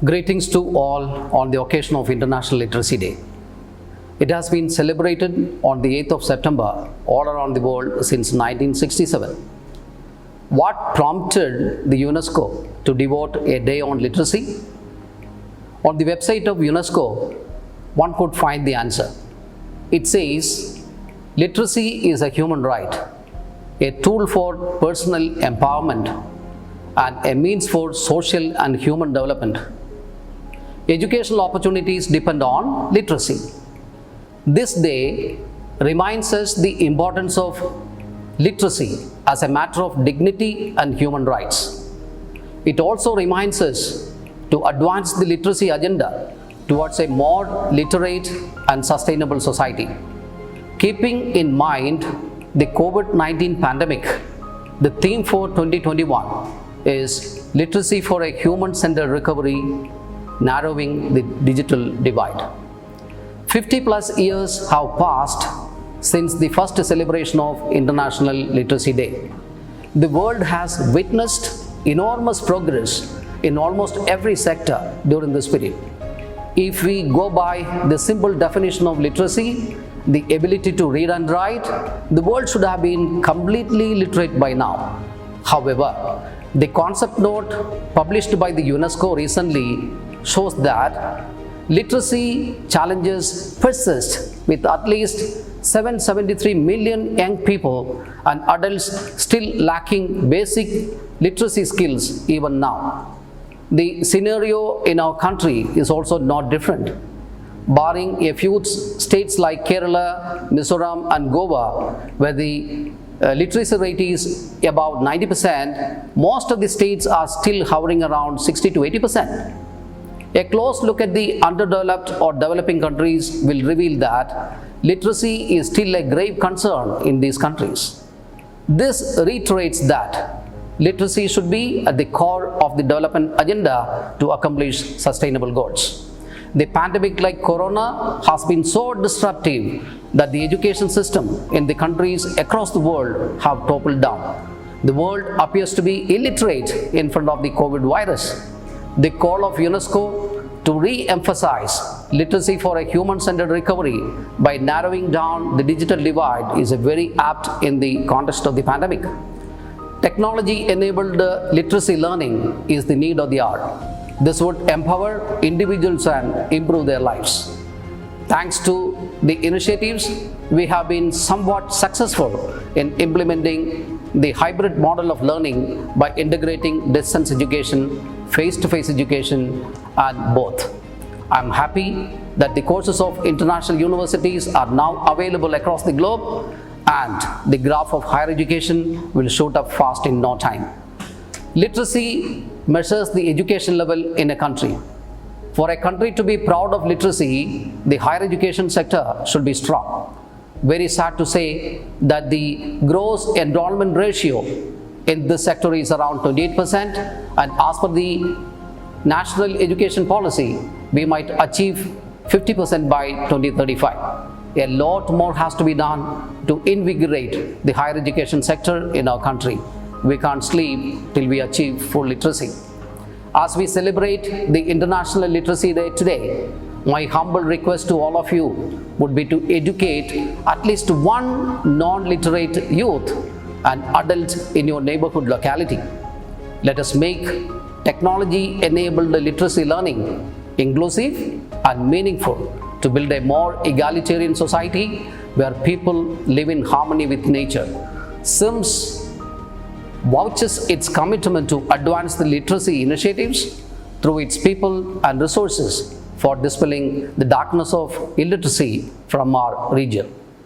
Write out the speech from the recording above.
Greetings to all on the occasion of International Literacy Day. It has been celebrated on the 8th of September all around the world since 1967. What prompted the UNESCO to devote a day on literacy? On the website of UNESCO, one could find the answer. It says, literacy is a human right, a tool for personal empowerment, and a means for social and human development. Educational opportunities depend on literacy. This day reminds us the importance of literacy as a matter of dignity and human rights. It also reminds us to advance the literacy agenda towards a more literate and sustainable society. Keeping in mind the COVID-19 pandemic, the theme for 2021 is Literacy for a Human-Centered Recovery, Narrowing the Digital Divide. 50 plus years have passed since the first celebration of International Literacy Day. The world has witnessed enormous progress in almost every sector during this period. If we go by the simple definition of literacy, the ability to read and write, the world should have been completely literate by now. However, the concept note published by the UNESCO recently shows that literacy challenges persist with at least 773 million young people and adults still lacking basic literacy skills even now. The scenario in our country is also not different. Barring a few states like Kerala, Mizoram and Goa, where the literacy rate is about 90%, most of the states are still hovering around 60 to 80%. A close look at the underdeveloped or developing countries will reveal that literacy is still a grave concern in these countries. This reiterates that literacy should be at the core of the development agenda to accomplish sustainable goals. The pandemic like Corona has been so disruptive that the education system in the countries across the world have toppled down. The world appears to be illiterate in front of the COVID virus. The call of UNESCO to re-emphasize literacy for a human-centered recovery by narrowing down the digital divide is very apt in the context of the pandemic. Technology-enabled literacy learning is the need of the hour. This would empower individuals and improve their lives. Thanks to the initiatives, we have been somewhat successful in implementing the hybrid model of learning by integrating distance education, face-to-face education, and both. I am happy that the courses of international universities are now available across the globe, and the graph of higher education will shoot up fast in no time. Literacy measures the education level in a country. For a country to be proud of literacy, the higher education sector should be strong. Very sad to say that the gross enrollment ratio in this sector is around 28%, and as per the national education policy, we might achieve 50% by 2035. A lot more has to be done to invigorate the higher education sector in our country. We can't sleep till we achieve full literacy. As we celebrate the International Literacy Day today, my humble request to all of you would be to educate at least one non-literate youth and adult in your neighborhood locality. Let us make technology-enabled literacy learning inclusive and meaningful to build a more egalitarian society where people live in harmony with nature. SIMS vouches its commitment to advance the literacy initiatives through its people and resources for dispelling the darkness of illiteracy from our region.